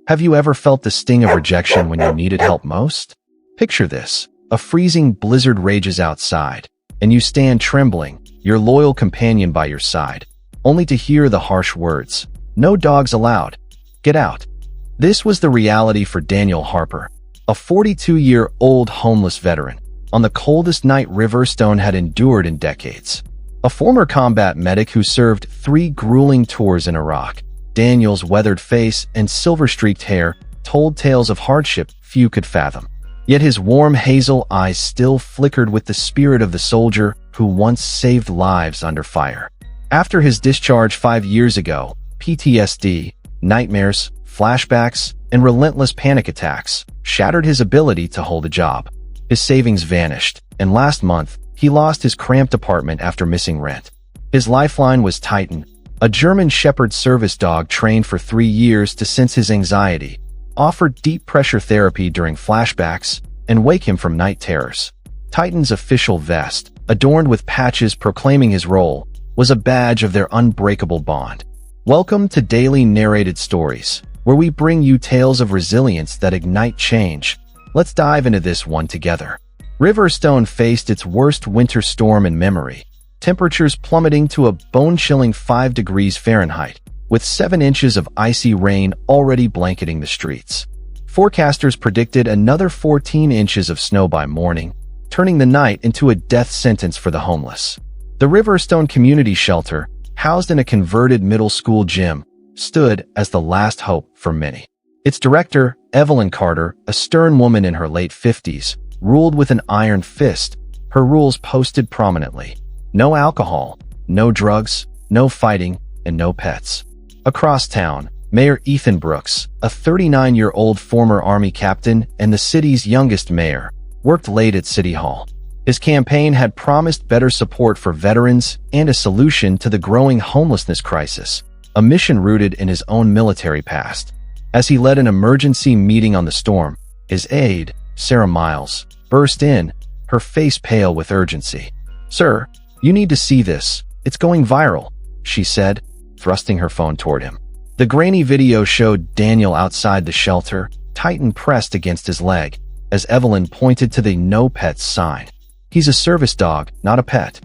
Have you ever felt the sting of rejection when you needed help most? Picture this. A freezing blizzard rages outside, and you stand trembling, your loyal companion by your side, only to hear the harsh words, "No dogs allowed. Get out." This was the reality for Daniel Harper, a 42-year-old homeless veteran, on the coldest night Riverstone had endured in decades. A former combat medic who served 3 grueling tours in Iraq, Daniel's weathered face and silver-streaked hair told tales of hardship few could fathom. Yet his warm hazel eyes still flickered with the spirit of the soldier who once saved lives under fire. After his discharge 5 years ago, PTSD, nightmares, flashbacks, and relentless panic attacks shattered his ability to hold a job. His savings vanished, and last month, he lost his cramped apartment after missing rent. His lifeline was Titan, a German Shepherd service dog trained for 3 years to sense his anxiety, offer deep pressure therapy during flashbacks, and wake him from night terrors. Titan's official vest, adorned with patches proclaiming his role, was a badge of their unbreakable bond. Welcome to Daily Narrated Stories, where we bring you tales of resilience that ignite change. Let's dive into this one together. Riverstone faced its worst winter storm in memory, temperatures plummeting to a bone-chilling 5 degrees Fahrenheit, with 7 inches of icy rain already blanketing the streets. Forecasters predicted another 14 inches of snow by morning, turning the night into a death sentence for the homeless. The Riverstone Community Shelter, housed in a converted middle school gym, stood as the last hope for many. Its director, Evelyn Carter, a stern woman in her late 50s, ruled with an iron fist, her rules posted prominently. No alcohol, no drugs, no fighting, and no pets. Across town, Mayor Ethan Brooks, a 39-year-old former Army captain and the city's youngest mayor, worked late at City Hall. His campaign had promised better support for veterans and a solution to the growing homelessness crisis, a mission rooted in his own military past. As he led an emergency meeting on the storm, his aide, Sarah Miles, burst in, her face pale with urgency. "Sir, you need to see this. It's going viral," she said, thrusting her phone toward him. The grainy video showed Daniel outside the shelter, Titan pressed against his leg, as Evelyn pointed to the "No Pets" sign. "He's a service dog, not a pet."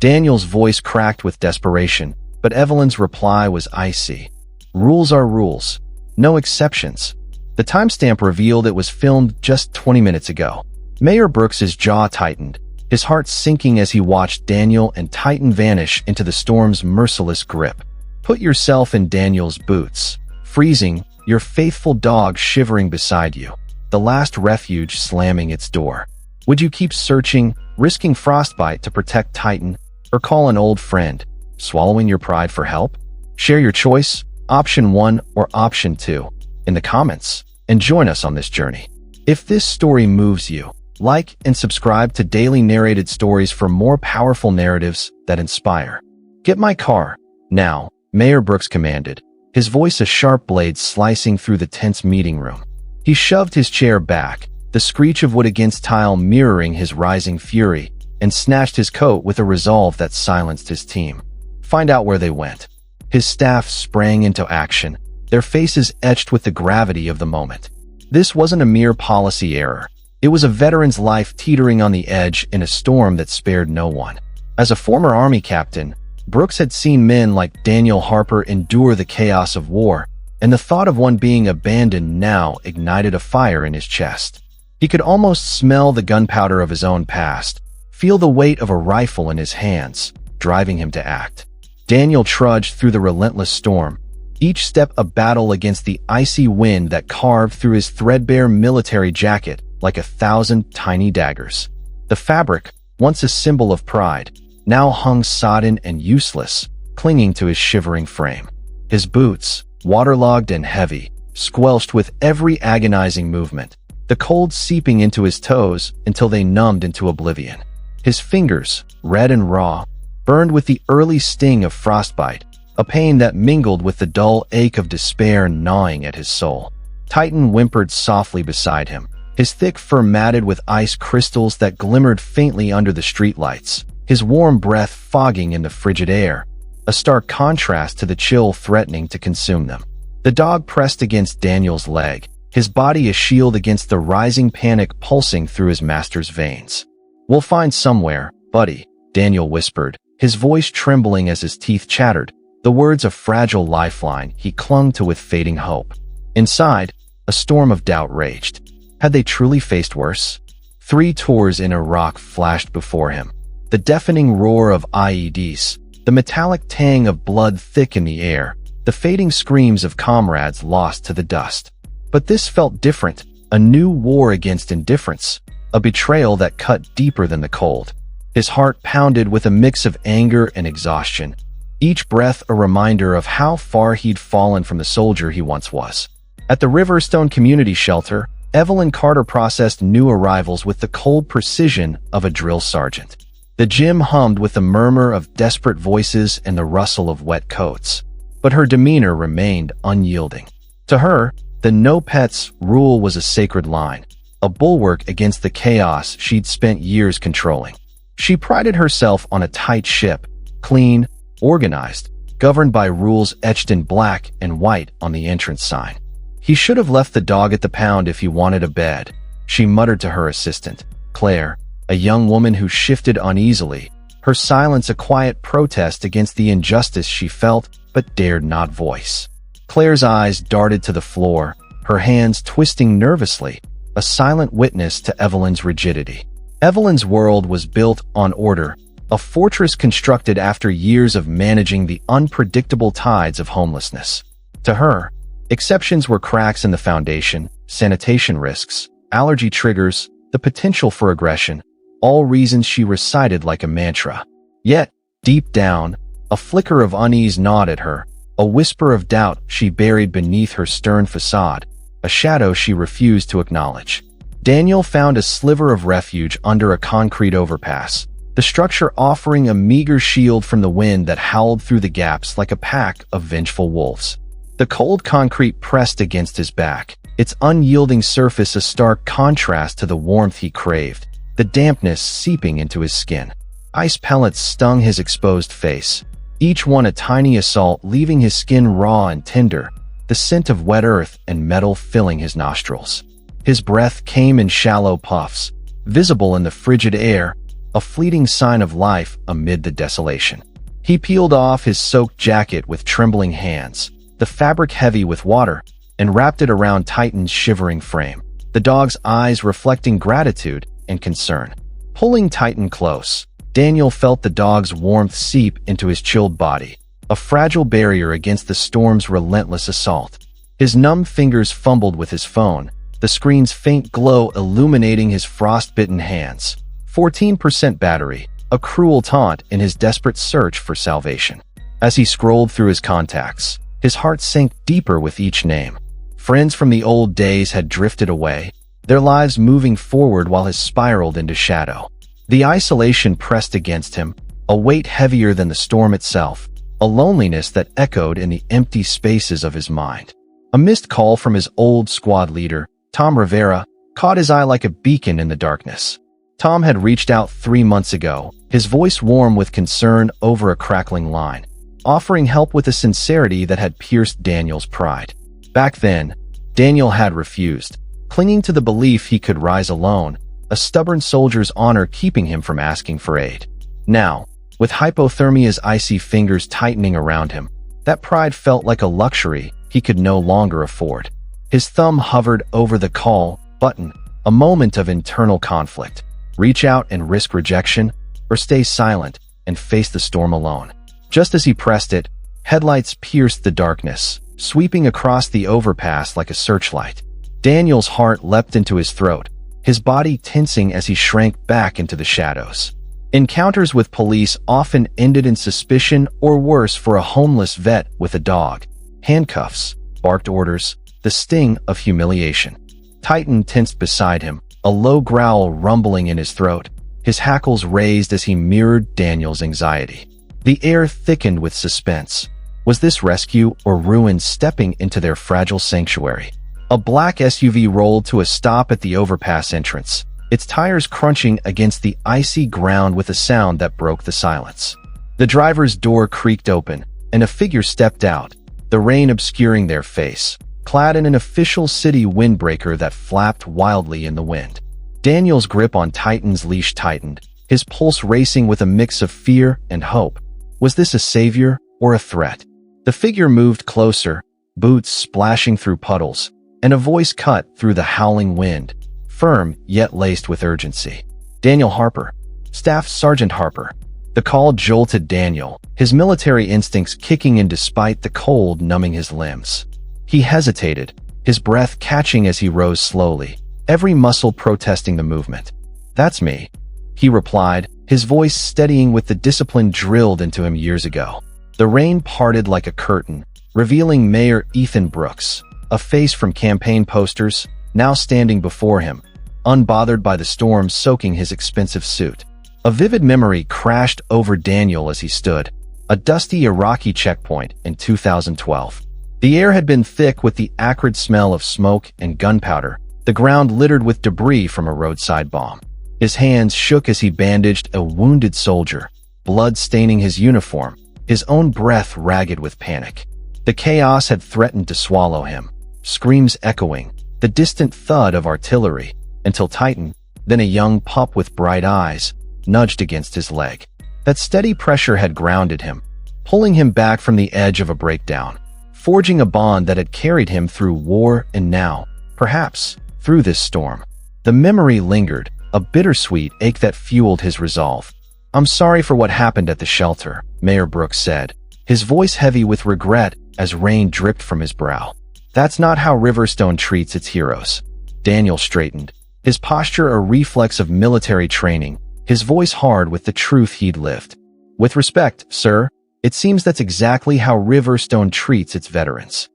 Daniel's voice cracked with desperation, but Evelyn's reply was icy. "Rules are rules. No exceptions." The timestamp revealed it was filmed just 20 minutes ago. Mayor Brooks's jaw tightened, his heart sinking as he watched Daniel and Titan vanish into the storm's merciless grip. Put yourself in Daniel's boots. Freezing, your faithful dog shivering beside you, the last refuge slamming its door. Would you keep searching, risking frostbite to protect Titan, or call an old friend, swallowing your pride for help? Share your choice, option 1 or option 2, in the comments, and join us on this journey. If this story moves you, like and subscribe to Daily Narrated Stories for more powerful narratives that inspire. "Get my car, now," Mayor Brooks commanded, his voice a sharp blade slicing through the tense meeting room. He shoved his chair back, the screech of wood against tile mirroring his rising fury, and snatched his coat with a resolve that silenced his team. Find out where they went. His staff sprang into action, their faces etched with the gravity of the moment. This wasn't a mere policy error. It was a veteran's life teetering on the edge in a storm that spared no one. As a former Army captain, Brooks had seen men like Daniel Harper endure the chaos of war, and the thought of one being abandoned now ignited a fire in his chest. He could almost smell the gunpowder of his own past, feel the weight of a rifle in his hands, driving him to act. Daniel trudged through the relentless storm, each step a battle against the icy wind that carved through his threadbare military jacket like 1,000 tiny daggers. The fabric, once a symbol of pride, now hung sodden and useless, clinging to his shivering frame. His boots, waterlogged and heavy, squelched with every agonizing movement, the cold seeping into his toes until they numbed into oblivion. His fingers, red and raw, burned with the early sting of frostbite, a pain that mingled with the dull ache of despair gnawing at his soul. Titan whimpered softly beside him, his thick fur matted with ice crystals that glimmered faintly under the streetlights, his warm breath fogging in the frigid air, a stark contrast to the chill threatening to consume them. The dog pressed against Daniel's leg, his body a shield against the rising panic pulsing through his master's veins. "We'll find somewhere, buddy," Daniel whispered, his voice trembling as his teeth chattered, the words a fragile lifeline he clung to with fading hope. Inside, a storm of doubt raged. Had they truly faced worse? 3 tours in Iraq flashed before him. The deafening roar of IEDs, the metallic tang of blood thick in the air, the fading screams of comrades lost to the dust. But this felt different, a new war against indifference, a betrayal that cut deeper than the cold. His heart pounded with a mix of anger and exhaustion, each breath a reminder of how far he'd fallen from the soldier he once was. At the Riverstone Community Shelter, Evelyn Carter processed new arrivals with the cold precision of a drill sergeant. The gym hummed with the murmur of desperate voices and the rustle of wet coats. But her demeanor remained unyielding. To her, the no pets rule was a sacred line, a bulwark against the chaos she'd spent years controlling. She prided herself on a tight ship, clean, organized, governed by rules etched in black and white on the entrance sign. "He should have left the dog at the pound if he wanted a bed," she muttered to her assistant, Claire, a young woman who shifted uneasily, her silence a quiet protest against the injustice she felt but dared not voice. Claire's eyes darted to the floor, her hands twisting nervously, a silent witness to Evelyn's rigidity. Evelyn's world was built on order, a fortress constructed after years of managing the unpredictable tides of homelessness. To her, exceptions were cracks in the foundation, sanitation risks, allergy triggers, the potential for aggression, all reasons she recited like a mantra. Yet, deep down, a flicker of unease gnawed at her, a whisper of doubt she buried beneath her stern facade, a shadow she refused to acknowledge. Daniel found a sliver of refuge under a concrete overpass, the structure offering a meager shield from the wind that howled through the gaps like a pack of vengeful wolves. The cold concrete pressed against his back, its unyielding surface a stark contrast to the warmth he craved, the dampness seeping into his skin. Ice pellets stung his exposed face, each one a tiny assault leaving his skin raw and tender, the scent of wet earth and metal filling his nostrils. His breath came in shallow puffs, visible in the frigid air, a fleeting sign of life amid the desolation. He peeled off his soaked jacket with trembling hands, the fabric heavy with water, and wrapped it around Titan's shivering frame, the dog's eyes reflecting gratitude and concern. Pulling Titan close, Daniel felt the dog's warmth seep into his chilled body, a fragile barrier against the storm's relentless assault. His numb fingers fumbled with his phone, the screen's faint glow illuminating his frost-bitten hands. 14% battery, a cruel taunt in his desperate search for salvation. As he scrolled through his contacts, his heart sank deeper with each name. Friends from the old days had drifted away, their lives moving forward while his spiraled into shadow. The isolation pressed against him, a weight heavier than the storm itself, a loneliness that echoed in the empty spaces of his mind. A missed call from his old squad leader, Tom Rivera, caught his eye like a beacon in the darkness. Tom had reached out 3 months ago, his voice warm with concern over a crackling line, offering help with a sincerity that had pierced Daniel's pride. Back then, Daniel had refused, clinging to the belief he could rise alone, a stubborn soldier's honor keeping him from asking for aid. Now, with hypothermia's icy fingers tightening around him, that pride felt like a luxury he could no longer afford. His thumb hovered over the call button, a moment of internal conflict. Reach out and risk rejection, or stay silent and face the storm alone. Just as he pressed it, headlights pierced the darkness, sweeping across the overpass like a searchlight. Daniel's heart leapt into his throat, his body tensing as he shrank back into the shadows. Encounters with police often ended in suspicion or worse for a homeless vet with a dog. Handcuffs, barked orders, the sting of humiliation. Titan tensed beside him, a low growl rumbling in his throat, his hackles raised as he mirrored Daniel's anxiety. The air thickened with suspense. Was this rescue or ruin stepping into their fragile sanctuary? A black SUV rolled to a stop at the overpass entrance, its tires crunching against the icy ground with a sound that broke the silence. The driver's door creaked open, and a figure stepped out, the rain obscuring their face, clad in an official city windbreaker that flapped wildly in the wind. Daniel's grip on Titan's leash tightened, his pulse racing with a mix of fear and hope. Was this a savior or a threat? The figure moved closer, boots splashing through puddles, and a voice cut through the howling wind, firm yet laced with urgency. "Daniel Harper. Staff Sergeant Harper." The call jolted Daniel, his military instincts kicking in despite the cold numbing his limbs. He hesitated, his breath catching as he rose slowly, every muscle protesting the movement. "That's me," he replied, his voice steadying with the discipline drilled into him years ago. The rain parted like a curtain, revealing Mayor Ethan Brooks, a face from campaign posters, now standing before him, unbothered by the storm soaking his expensive suit. A vivid memory crashed over Daniel as he stood, a dusty Iraqi checkpoint in 2012. The air had been thick with the acrid smell of smoke and gunpowder, the ground littered with debris from a roadside bomb. His hands shook as he bandaged a wounded soldier, blood staining his uniform, his own breath ragged with panic. The chaos had threatened to swallow him, screams echoing, the distant thud of artillery, until Titan, then a young pup with bright eyes, nudged against his leg. That steady pressure had grounded him, pulling him back from the edge of a breakdown, forging a bond that had carried him through war and now, perhaps, through this storm. The memory lingered, a bittersweet ache that fueled his resolve. "I'm sorry for what happened at the shelter," Mayor Brooks said, his voice heavy with regret as rain dripped from his brow. "That's not how Riverstone treats its heroes." Daniel straightened, his posture a reflex of military training, his voice hard with the truth he'd lived. "With respect, sir, it seems that's exactly how Riverstone treats its veterans."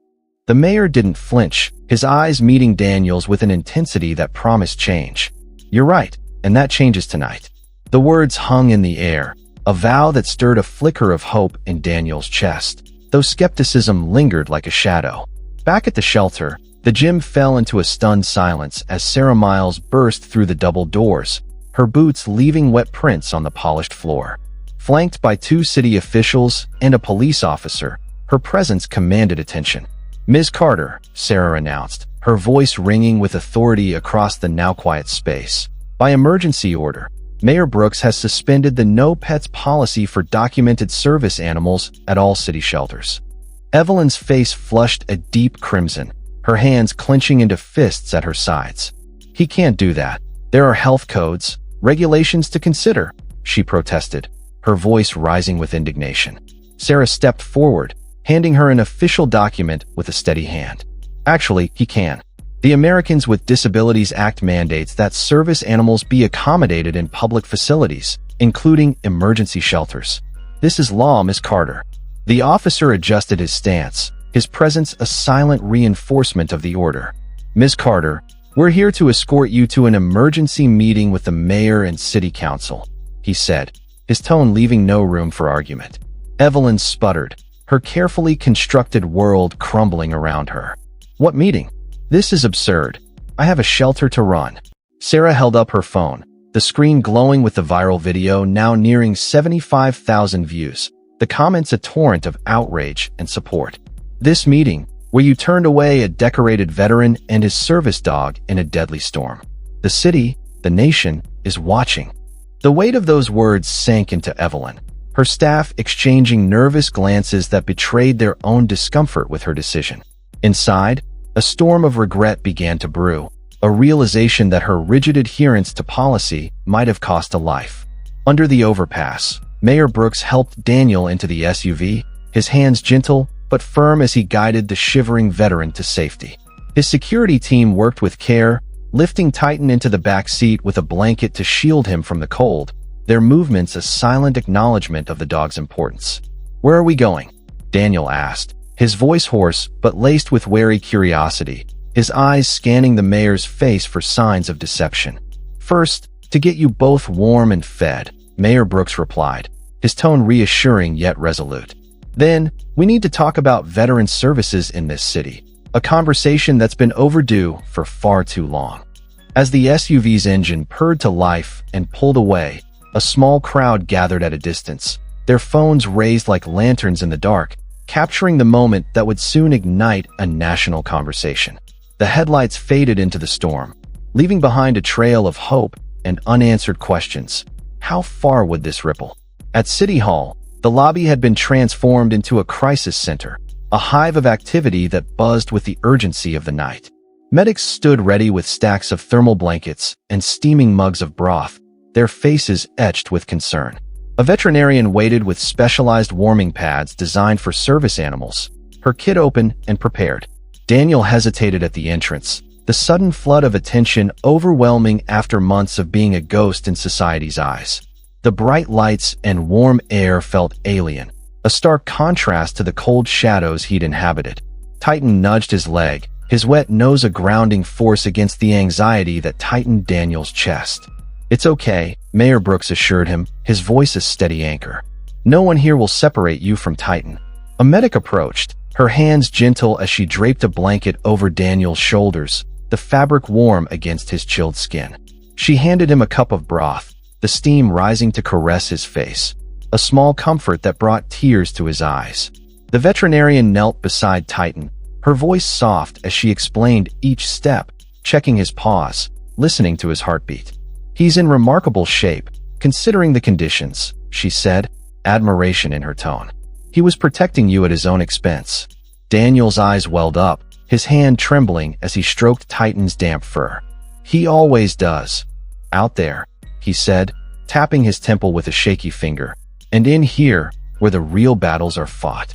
The mayor didn't flinch, his eyes meeting Daniel's with an intensity that promised change. "You're right, and that changes tonight." The words hung in the air, a vow that stirred a flicker of hope in Daniel's chest, though skepticism lingered like a shadow. Back at the shelter, the gym fell into a stunned silence as Sarah Miles burst through the double doors, her boots leaving wet prints on the polished floor. Flanked by 2 city officials and a police officer, her presence commanded attention. "Ms. Carter," Sarah announced, her voice ringing with authority across the now quiet space. "By emergency order, Mayor Brooks has suspended the no pets policy for documented service animals at all city shelters." Evelyn's face flushed a deep crimson, her hands clenching into fists at her sides. "He can't do that. There are health codes, regulations to consider," she protested, her voice rising with indignation. Sarah stepped forward, handing her an official document with a steady hand. "Actually, he can. The Americans with Disabilities Act mandates that service animals be accommodated in public facilities, including emergency shelters. This is law, Ms. Carter." The officer adjusted his stance, his presence a silent reinforcement of the order. "Ms. Carter, we're here to escort you to an emergency meeting with the mayor and city council," he said, his tone leaving no room for argument. Evelyn sputtered, her carefully constructed world crumbling around her. "What meeting? This is absurd. I have a shelter to run." Sarah held up her phone, the screen glowing with the viral video now nearing 75,000 views, the comments a torrent of outrage and support. "This meeting, where you turned away a decorated veteran and his service dog in a deadly storm. The city, the nation, is watching." The weight of those words sank into Evelyn, her staff exchanging nervous glances that betrayed their own discomfort with her decision. Inside, a storm of regret began to brew, a realization that her rigid adherence to policy might have cost a life. Under the overpass, Mayor Brooks helped Daniel into the SUV, his hands gentle but firm as he guided the shivering veteran to safety. His security team worked with care, lifting Titan into the back seat with a blanket to shield him from the cold, their movements a silent acknowledgement of the dog's importance. "Where are we going?" Daniel asked, his voice hoarse but laced with wary curiosity, his eyes scanning the mayor's face for signs of deception. "First, to get you both warm and fed," Mayor Brooks replied, his tone reassuring yet resolute. "Then, we need to talk about veteran services in this city, a conversation that's been overdue for far too long." As the SUV's engine purred to life and pulled away, a small crowd gathered at a distance, their phones raised like lanterns in the dark, capturing the moment that would soon ignite a national conversation. The headlights faded into the storm, leaving behind a trail of hope and unanswered questions. How far would this ripple? At City Hall, the lobby had been transformed into a crisis center, a hive of activity that buzzed with the urgency of the night. Medics stood ready with stacks of thermal blankets and steaming mugs of broth, their faces etched with concern. A veterinarian waited with specialized warming pads designed for service animals, her kit open and prepared. Daniel hesitated at the entrance, the sudden flood of attention overwhelming after months of being a ghost in society's eyes. The bright lights and warm air felt alien, a stark contrast to the cold shadows he'd inhabited. Titan nudged his leg, his wet nose a grounding force against the anxiety that tightened Daniel's chest. "It's okay," Mayor Brooks assured him, his voice a steady anchor. "No one here will separate you from Titan." A medic approached, her hands gentle as she draped a blanket over Daniel's shoulders, the fabric warm against his chilled skin. She handed him a cup of broth, the steam rising to caress his face, a small comfort that brought tears to his eyes. The veterinarian knelt beside Titan, her voice soft as she explained each step, checking his pulse, listening to his heartbeat. "He's in remarkable shape, considering the conditions," she said, admiration in her tone. "He was protecting you at his own expense." Daniel's eyes welled up, his hand trembling as he stroked Titan's damp fur. "He always does. Out there," he said, tapping his temple with a shaky finger, "and in here, where the real battles are fought."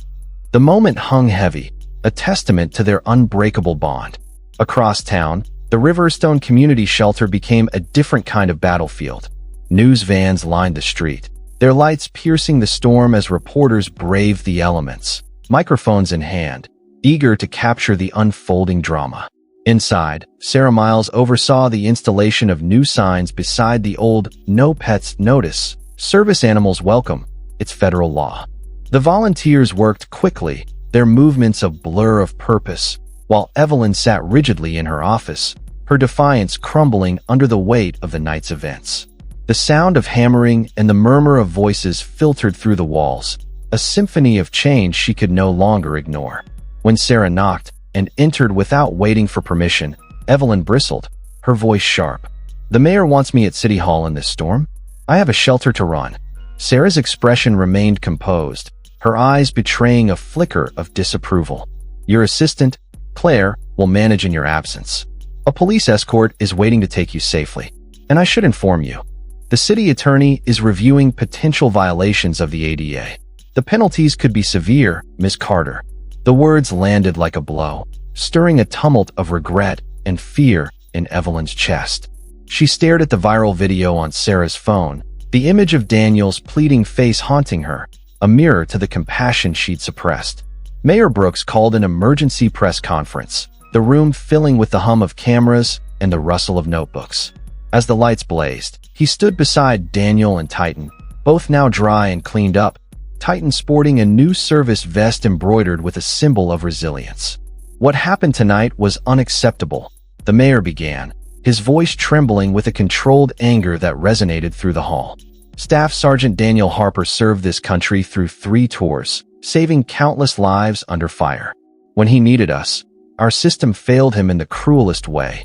The moment hung heavy, a testament to their unbreakable bond. Across town, the Riverstone Community Shelter became a different kind of battlefield. News vans lined the street, their lights piercing the storm as reporters braved the elements, microphones in hand, eager to capture the unfolding drama. Inside, Sarah Miles oversaw the installation of new signs beside the old "No Pets" notice, "Service Animals Welcome," it's federal law. The volunteers worked quickly, their movements a blur of purpose, while Evelyn sat rigidly in her office, her defiance crumbling under the weight of the night's events. The sound of hammering and the murmur of voices filtered through the walls, a symphony of change she could no longer ignore. When Sarah knocked and entered without waiting for permission, Evelyn bristled, her voice sharp. "The mayor wants me at City Hall in this storm. I have a shelter to run." Sarah's expression remained composed, her eyes betraying a flicker of disapproval. "Your assistant, Claire, will manage in your absence. A police escort is waiting to take you safely. And I should inform you, the city attorney is reviewing potential violations of the ADA. The penalties could be severe, Ms. Carter." The words landed like a blow, stirring a tumult of regret and fear in Evelyn's chest. She stared at the viral video on Sarah's phone, the image of Daniel's pleading face haunting her, a mirror to the compassion she'd suppressed. Mayor Brooks called an emergency press conference, the room filling with the hum of cameras and the rustle of notebooks. As the lights blazed, he stood beside Daniel and Titan, both now dry and cleaned up, Titan sporting a new service vest embroidered with a symbol of resilience. "What happened tonight was unacceptable," the mayor began, his voice trembling with a controlled anger that resonated through the hall. "Staff Sergeant Daniel Harper served this country through 3 tours, saving countless lives under fire. When he needed us, our system failed him in the cruelest way."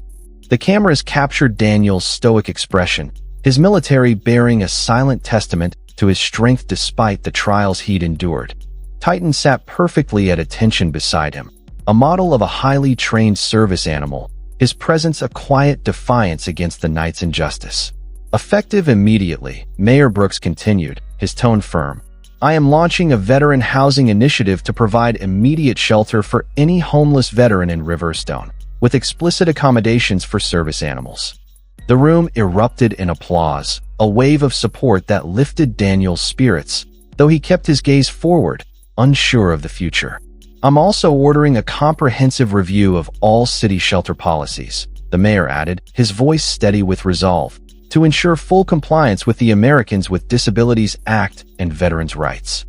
The cameras captured Daniel's stoic expression, his military bearing a silent testament to his strength despite the trials he'd endured. Titan sat perfectly at attention beside him, a model of a highly trained service animal, his presence a quiet defiance against the night's injustice. Effective immediately, Mayor Brooks continued, his tone firm. "I am launching a veteran housing initiative to provide immediate shelter for any homeless veteran in Riverstone, with explicit accommodations for service animals." The room erupted in applause, a wave of support that lifted Daniel's spirits, though he kept his gaze forward, unsure of the future. "I'm also ordering a comprehensive review of all city shelter policies," the mayor added, his voice steady with resolve, "to ensure full compliance with the Americans with Disabilities Act and veterans' rights."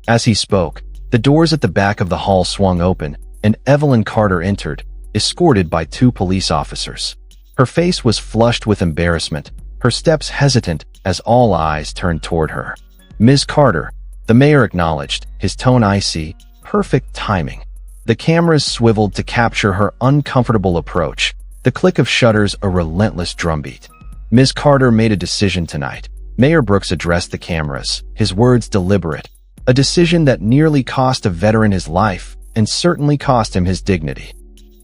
As he spoke, the doors at the back of the hall swung open, and Evelyn Carter entered, escorted by 2 police officers. Her face was flushed with embarrassment, her steps hesitant as all eyes turned toward her. "Ms. Carter," the mayor acknowledged, his tone icy, perfect timing. The cameras swiveled to capture her uncomfortable approach, the click of shutters a relentless drumbeat. Ms. Carter made a decision tonight. Mayor Brooks addressed the cameras, his words deliberate. A decision that nearly cost a veteran his life and certainly cost him his dignity.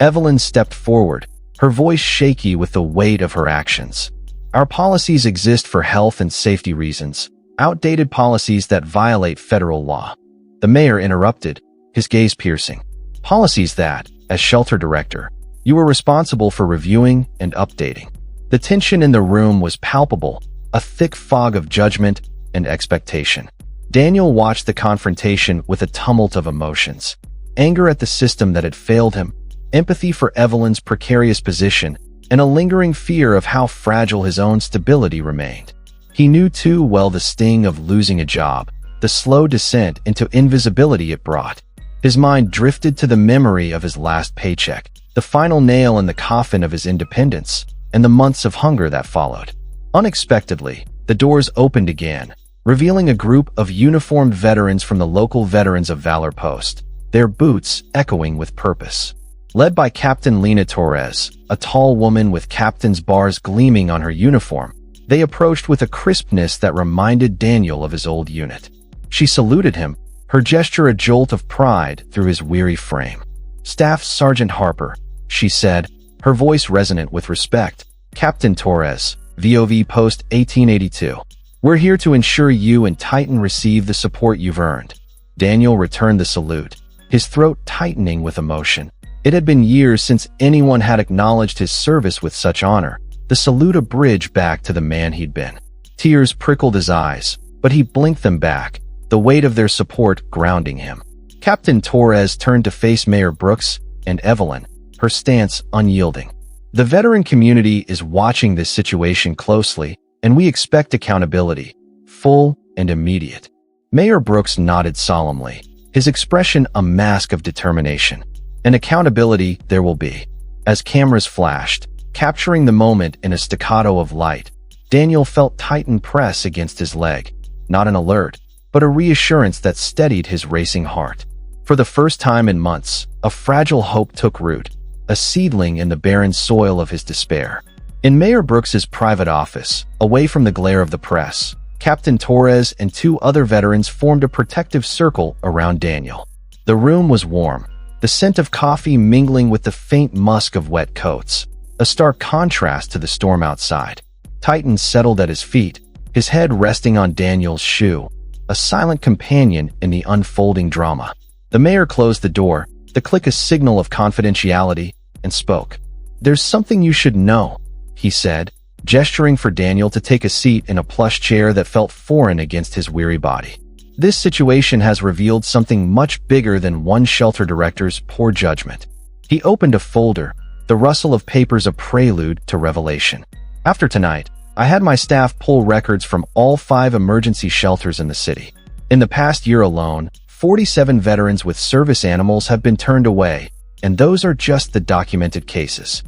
Evelyn stepped forward, her voice shaky with the weight of her actions. Our policies exist for health and safety reasons, outdated policies that violate federal law. The mayor interrupted, his gaze piercing. Policies that, as shelter director, you were responsible for reviewing and updating. The tension in the room was palpable, a thick fog of judgment and expectation. Daniel watched the confrontation with a tumult of emotions. Anger at the system that had failed him, empathy for Evelyn's precarious position, and a lingering fear of how fragile his own stability remained. He knew too well the sting of losing a job, the slow descent into invisibility it brought. His mind drifted to the memory of his last paycheck, the final nail in the coffin of his independence, and the months of hunger that followed. Unexpectedly, the doors opened again, revealing a group of uniformed veterans from the local Veterans of Valor post, their boots echoing with purpose. Led by Captain Lena Torres, a tall woman with captain's bars gleaming on her uniform, they approached with a crispness that reminded Daniel of his old unit. She saluted him, her gesture a jolt of pride through his weary frame. "Staff Sergeant Harper," she said, her voice resonant with respect. "Captain Torres, VOV Post 1882. We're here to ensure you and Titan receive the support you've earned." Daniel returned the salute, his throat tightening with emotion. It had been years since anyone had acknowledged his service with such honor, the salute a bridge back to the man he'd been. Tears prickled his eyes, but he blinked them back, the weight of their support grounding him. Captain Torres turned to face Mayor Brooks and Evelyn, her stance unyielding. "The veteran community is watching this situation closely, and we expect accountability, full and immediate." Mayor Brooks nodded solemnly, his expression a mask of determination. "And accountability there will be." As cameras flashed, capturing the moment in a staccato of light, Daniel felt Titan press against his leg, not an alert, but a reassurance that steadied his racing heart. For the first time in months, a fragile hope took root, a seedling in the barren soil of his despair. In Mayor Brooks's private office, away from the glare of the press, Captain Torres and two other veterans formed a protective circle around Daniel. The room was warm, the scent of coffee mingling with the faint musk of wet coats, a stark contrast to the storm outside. Titan settled at his feet, his head resting on Daniel's shoe, a silent companion in the unfolding drama. The mayor closed the door, the click a signal of confidentiality, and spoke. "There's something you should know," he said, gesturing for Daniel to take a seat in a plush chair that felt foreign against his weary body. "This situation has revealed something much bigger than one shelter director's poor judgment." He opened a folder, the rustle of papers a prelude to revelation. "After tonight, I had my staff pull records from all 5 emergency shelters in the city. In the past year alone, 47 veterans with service animals have been turned away, and those are just the documented cases."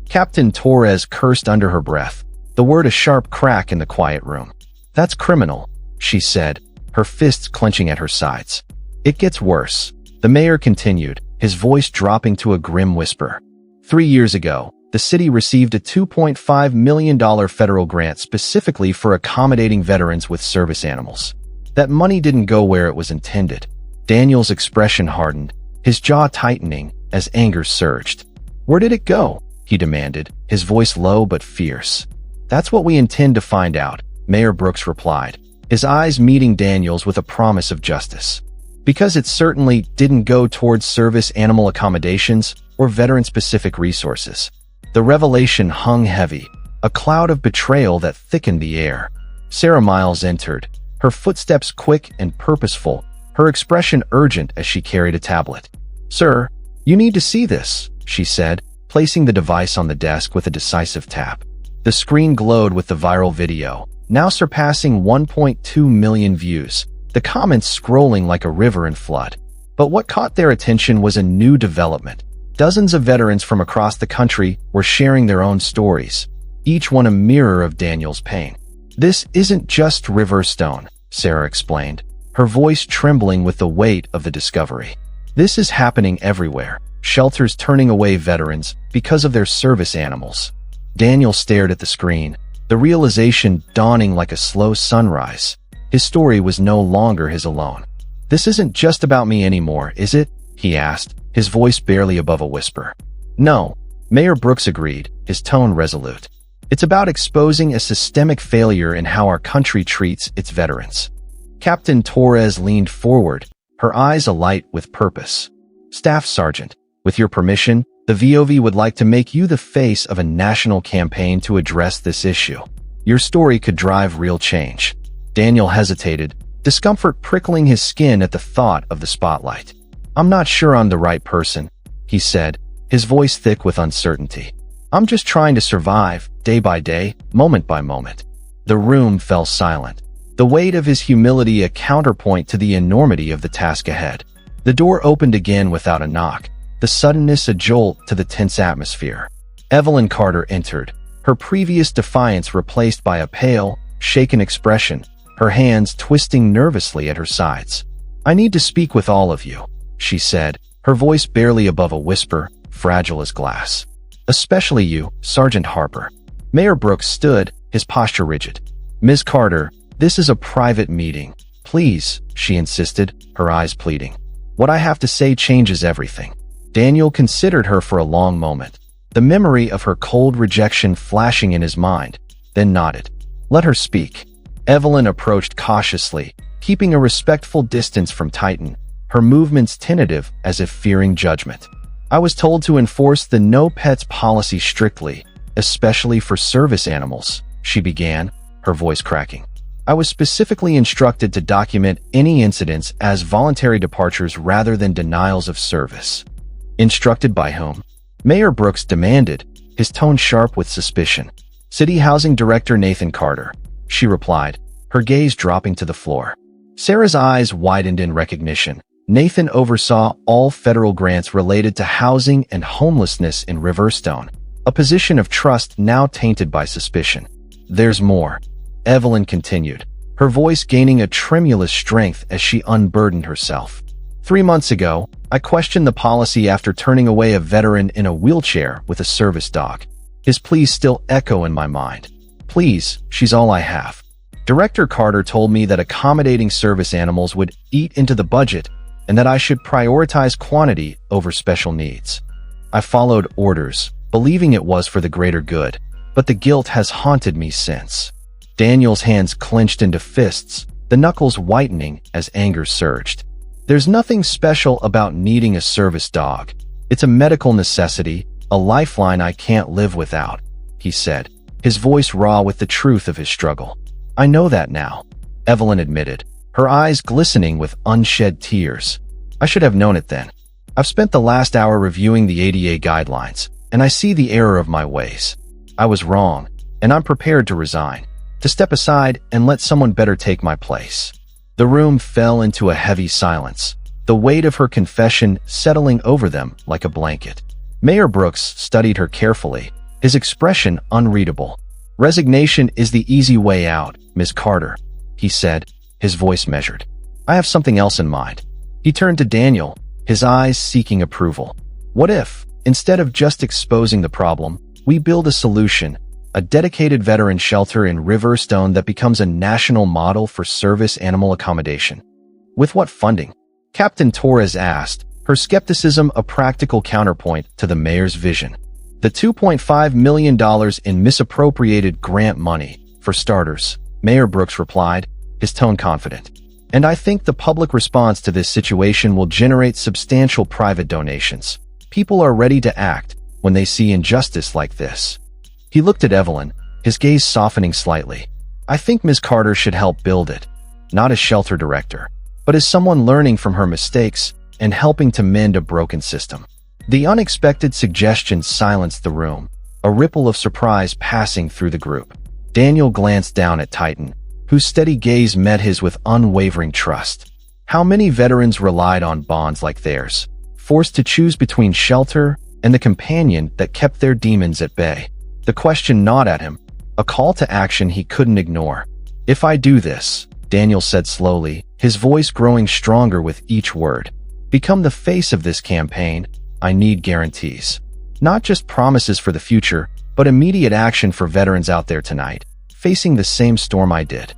Captain Torres cursed under her breath, the word a sharp crack in the quiet room. "That's criminal," she said, her fists clenching at her sides. "It gets worse," the mayor continued, his voice dropping to a grim whisper. 3 years ago, the city received a $2.5 million federal grant specifically for accommodating veterans with service animals. That money didn't go where it was intended. Daniel's expression hardened, his jaw tightening as anger surged. "Where did it go?" he demanded, his voice low but fierce. "That's what we intend to find out," Mayor Brooks replied, his eyes meeting Daniel's with a promise of justice. "Because it certainly didn't go towards service animal accommodations or veteran-specific resources." The revelation hung heavy, a cloud of betrayal that thickened the air. Sarah Miles entered, her footsteps quick and purposeful, her expression urgent as she carried a tablet. "Sir, you need to see this," she said, placing the device on the desk with a decisive tap. The screen glowed with the viral video, now surpassing 1.2 million views, the comments scrolling like a river in flood. But what caught their attention was a new development. Dozens of veterans from across the country were sharing their own stories, each one a mirror of Daniel's pain. "This isn't just Riverstone," Sarah explained, her voice trembling with the weight of the discovery. This is happening everywhere. Shelters turning away veterans because of their service animals. Daniel stared at the screen, the realization dawning like a slow sunrise. His story was no longer his alone. "This isn't just about me anymore, is it?" he asked, his voice barely above a whisper. "No," Mayor Brooks agreed, his tone resolute. "It's about exposing a systemic failure in how our country treats its veterans." Captain Torres leaned forward, her eyes alight with purpose. "Staff Sergeant, with your permission, the VOV would like to make you the face of a national campaign to address this issue. Your story could drive real change." Daniel hesitated, discomfort prickling his skin at the thought of the spotlight. "I'm not sure I'm the right person," he said, his voice thick with uncertainty. "I'm just trying to survive, day by day, moment by moment." The room fell silent, the weight of his humility a counterpoint to the enormity of the task ahead. The door opened again without a knock, the suddenness a jolt to the tense atmosphere. Evelyn Carter entered, her previous defiance replaced by a pale, shaken expression, her hands twisting nervously at her sides. "I need to speak with all of you," she said, her voice barely above a whisper, fragile as glass. "Especially you, Sergeant Harper." Mayor Brooks stood, his posture rigid. "Ms. Carter, this is a private meeting. Please," she insisted, her eyes pleading. "What I have to say changes everything." Daniel considered her for a long moment, the memory of her cold rejection flashing in his mind, then nodded. "Let her speak." Evelyn approached cautiously, keeping a respectful distance from Titan, her movements tentative as if fearing judgment. "I was told to enforce the no pets policy strictly, especially for service animals," she began, her voice cracking. "I was specifically instructed to document any incidents as voluntary departures rather than denials of service." "Instructed by whom?" Mayor Brooks demanded, his tone sharp with suspicion. "City Housing Director Nathan Carter," she replied, her gaze dropping to the floor. Sarah's eyes widened in recognition. Nathan oversaw all federal grants related to housing and homelessness in Riverstone, a position of trust now tainted by suspicion. "There's more," Evelyn continued, her voice gaining a tremulous strength as she unburdened herself. 3 months ago, I questioned the policy after turning away a veteran in a wheelchair with a service dog. His pleas still echo in my mind. "Please, she's all I have." Director Carter told me that accommodating service animals would eat into the budget and that I should prioritize quantity over special needs. I followed orders, believing it was for the greater good, but the guilt has haunted me since. Daniel's hands clenched into fists, the knuckles whitening as anger surged. "There's nothing special about needing a service dog. It's a medical necessity, a lifeline I can't live without," he said, his voice raw with the truth of his struggle. "I know that now," Evelyn admitted, her eyes glistening with unshed tears. "I should have known it then. I've spent the last hour reviewing the ADA guidelines, and I see the error of my ways. I was wrong, and I'm prepared to resign, to step aside and let someone better take my place." The room fell into a heavy silence, the weight of her confession settling over them like a blanket. Mayor Brooks studied her carefully, his expression unreadable. "Resignation is the easy way out, Ms. Carter," he said, his voice measured. "I have something else in mind." He turned to Daniel, his eyes seeking approval. "What if, instead of just exposing the problem, we build a solution, a dedicated veteran shelter in Riverstone that becomes a national model for service animal accommodation?" "With what funding?" Captain Torres asked, her skepticism a practical counterpoint to the mayor's vision. "The $2.5 million in misappropriated grant money, for starters," Mayor Brooks replied, his tone confident. "And I think the public response to this situation will generate substantial private donations. People are ready to act when they see injustice like this." He looked at Evelyn, his gaze softening slightly. "I think Ms. Carter should help build it, not as shelter director, but as someone learning from her mistakes and helping to mend a broken system." The unexpected suggestion silenced the room, a ripple of surprise passing through the group. Daniel glanced down at Titan, whose steady gaze met his with unwavering trust. How many veterans relied on bonds like theirs, forced to choose between shelter and the companion that kept their demons at bay? The question gnawed at him, a call to action he couldn't ignore. "If I do this," Daniel said slowly, his voice growing stronger with each word, Become the face of this campaign. I need guarantees. Not just promises for the future, but immediate action for veterans out there tonight, facing the same storm I did."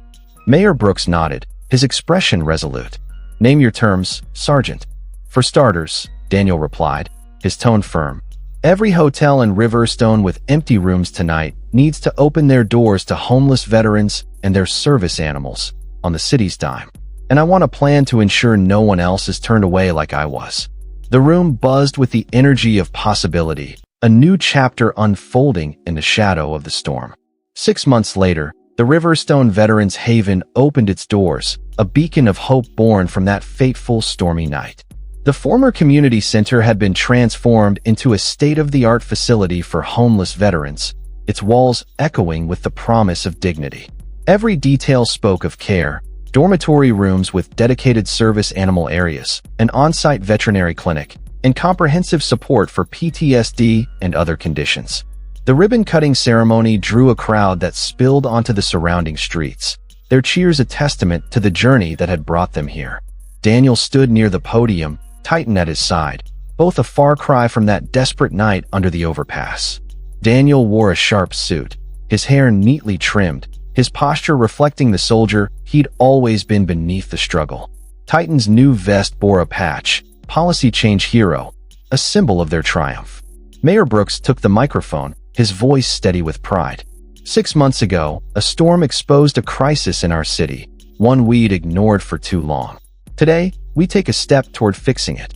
Mayor Brooks nodded, his expression resolute. "Name your terms, Sergeant." "For starters," Daniel replied, his tone firm, "every hotel in Riverstone with empty rooms tonight needs to open their doors to homeless veterans and their service animals on the city's dime. And I want a plan to ensure no one else is turned away like I was." The room buzzed with the energy of possibility, a new chapter unfolding in the shadow of the storm. 6 months later, the Riverstone Veterans Haven opened its doors, a beacon of hope born from that fateful stormy night. The former community center had been transformed into a state-of-the-art facility for homeless veterans, its walls echoing with the promise of dignity. Every detail spoke of care: dormitory rooms with dedicated service animal areas, an on-site veterinary clinic, and comprehensive support for PTSD and other conditions. The ribbon-cutting ceremony drew a crowd that spilled onto the surrounding streets, their cheers a testament to the journey that had brought them here. Daniel stood near the podium, Titan at his side, both a far cry from that desperate night under the overpass. Daniel wore a sharp suit, his hair neatly trimmed, his posture reflecting the soldier he'd always been beneath the struggle. Titan's new vest bore a patch, Policy Change Hero, a symbol of their triumph. Mayor Brooks took the microphone, his voice steady with pride. 6 months ago, a storm exposed a crisis in our city, one we'd ignored for too long. Today, we take a step toward fixing it.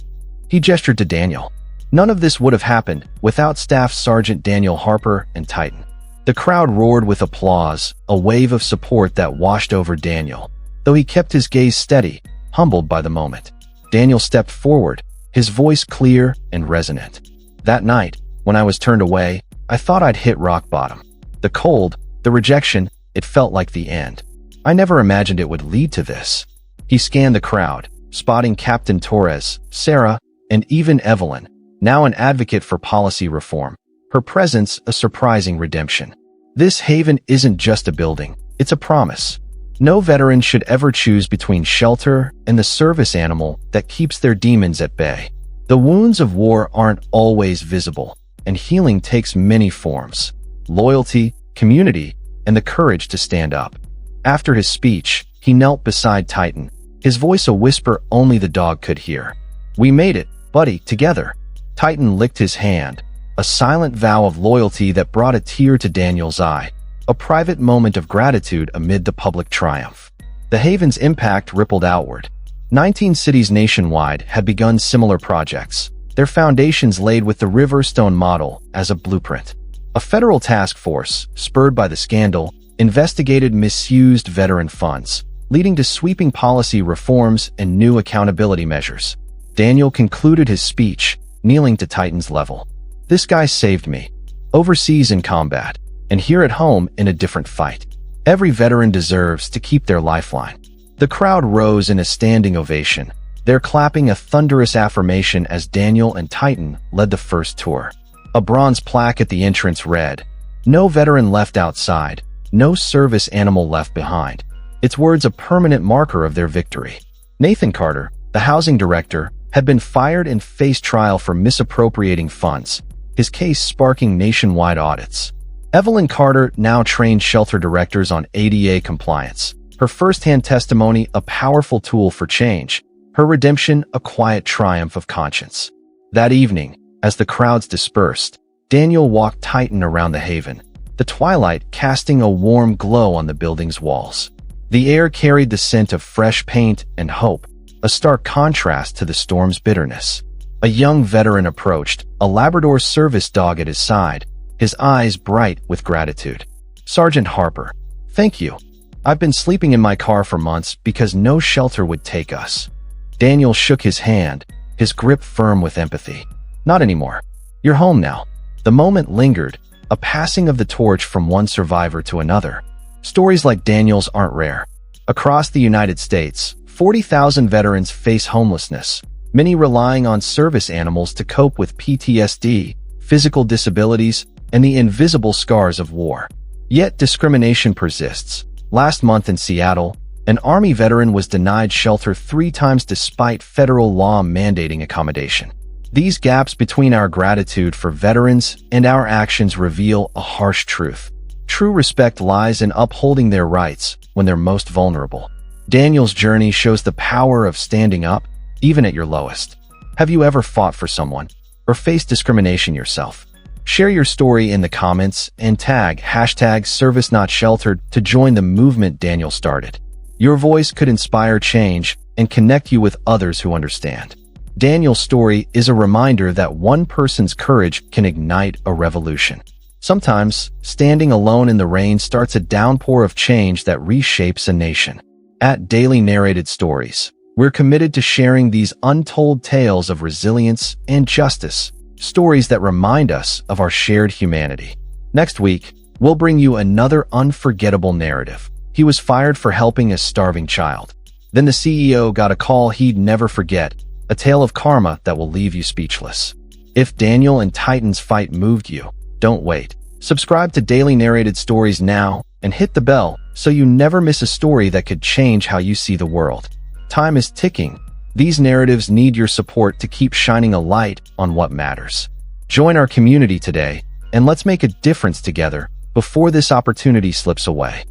He gestured to Daniel. None of this would have happened without Staff Sergeant Daniel Harper and Titan. The crowd roared with applause, a wave of support that washed over Daniel, though he kept his gaze steady, humbled by the moment. Daniel stepped forward, his voice clear and resonant. "That night, when I was turned away, I thought I'd hit rock bottom. The cold, the rejection, it felt like the end. I never imagined it would lead to this." He scanned the crowd, spotting Captain Torres, Sarah, and even Evelyn, now an advocate for policy reform, her presence a surprising redemption. This haven isn't just a building, it's a promise. No veteran should ever choose between shelter and the service animal that keeps their demons at bay. The wounds of war aren't always visible, and healing takes many forms: loyalty, community, and the courage to stand up. After his speech, he knelt beside Titan, his voice a whisper only the dog could hear. "We made it, buddy, together." Titan licked his hand, a silent vow of loyalty that brought a tear to Daniel's eye, a private moment of gratitude amid the public triumph. The haven's impact rippled outward. 19 cities nationwide had begun similar projects, their foundations laid with the Riverstone model as a blueprint. A federal task force, spurred by the scandal, investigated misused veteran funds, leading to sweeping policy reforms and new accountability measures. Daniel concluded his speech, kneeling to Titan's level. "This guy saved me, overseas in combat, and here at home in a different fight. Every veteran deserves to keep their lifeline." The crowd rose in a standing ovation, their clapping a thunderous affirmation as Daniel and Titan led the first tour. A bronze plaque at the entrance read, "No veteran left outside, no service animal left behind." Its words a permanent marker of their victory. Nathan Carter, the housing director, had been fired and faced trial for misappropriating funds, his case sparking nationwide audits. Evelyn Carter now trained shelter directors on ADA compliance, her first-hand testimony a powerful tool for change, her redemption a quiet triumph of conscience. That evening, as the crowds dispersed, Daniel walked Titan around the haven, the twilight casting a warm glow on the building's walls. The air carried the scent of fresh paint and hope, a stark contrast to the storm's bitterness. A young veteran approached, a Labrador service dog at his side, his eyes bright with gratitude. "Sergeant Harper, thank you. I've been sleeping in my car for months because no shelter would take us." Daniel shook his hand, his grip firm with empathy. "Not anymore. You're home now." The moment lingered, a passing of the torch from one survivor to another. Stories like Daniel's aren't rare. Across the United States, 40,000 veterans face homelessness, many relying on service animals to cope with PTSD, physical disabilities, and the invisible scars of war. Yet discrimination persists. Last month in Seattle, An Army veteran was denied shelter 3 times despite federal law mandating accommodation. These gaps between our gratitude for veterans and our actions reveal a harsh truth. True respect lies in upholding their rights when they're most vulnerable. Daniel's journey shows the power of standing up, even at your lowest. Have you ever fought for someone or faced discrimination yourself? Share your story in the comments and tag #ServiceNotSheltered to join the movement Daniel started. Your voice could inspire change and connect you with others who understand. Daniel's story is a reminder that one person's courage can ignite a revolution. Sometimes, standing alone in the rain starts a downpour of change that reshapes a nation. At Daily Narrated Stories, we're committed to sharing these untold tales of resilience and justice, stories that remind us of our shared humanity. Next week, we'll bring you another unforgettable narrative. He was fired for helping a starving child. Then the CEO got a call he'd never forget, a tale of karma that will leave you speechless. If Daniel and Titan's fight moved you, don't wait. Subscribe to Daily Narrated Stories now and hit the bell so you never miss a story that could change how you see the world. Time is ticking. These narratives need your support to keep shining a light on what matters. Join our community today, and let's make a difference together before this opportunity slips away.